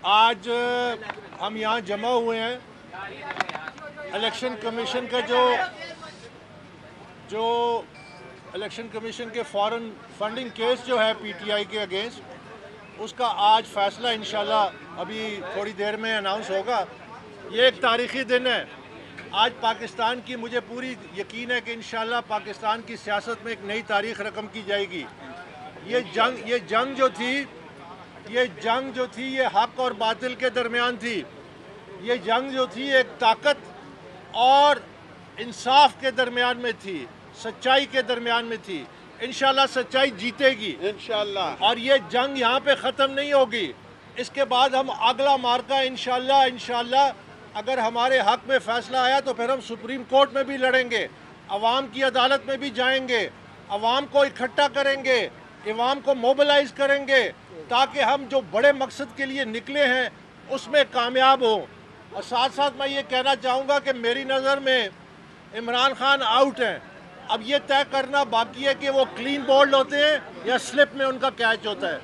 आज हम यहाँ जमा हुए हैं। इलेक्शन कमीशन का जो इलेक्शन कमीशन के फॉरेन फंडिंग केस जो है पीटीआई के अगेंस्ट, उसका आज फैसला इंशाल्लाह अभी थोड़ी देर में अनाउंस होगा। ये एक तारीख़ी दिन है। आज पाकिस्तान की, मुझे पूरी यकीन है कि इंशाल्लाह पाकिस्तान की सियासत में एक नई तारीख़ रकम की जाएगी। ये जंग जो थी ये हक और बातिल के दरमियान थी। ये जंग जो थी एक ताकत और इंसाफ के दरमियान में थी, सच्चाई के दरमियान में थी। इंशाल्लाह सच्चाई जीतेगी इंशाल्लाह, और ये जंग यहाँ पे ख़त्म नहीं होगी। इसके बाद हम अगला मार्का इंशाल्लाह अगर हमारे हक में फ़ैसला आया तो फिर हम सुप्रीम कोर्ट में भी लड़ेंगे, अवाम की अदालत में भी जाएंगे, अवाम को इकट्ठा करेंगे, अवाम को मोबिलाइज़ करेंगे, ताकि हम जो बड़े मकसद के लिए निकले हैं उसमें कामयाब हों। और साथ साथ मैं ये कहना चाहूँगा कि मेरी नज़र में इमरान खान आउट हैं। अब ये तय करना बाकी है कि वो क्लीन बोल्ड होते हैं या स्लिप में उनका कैच होता है।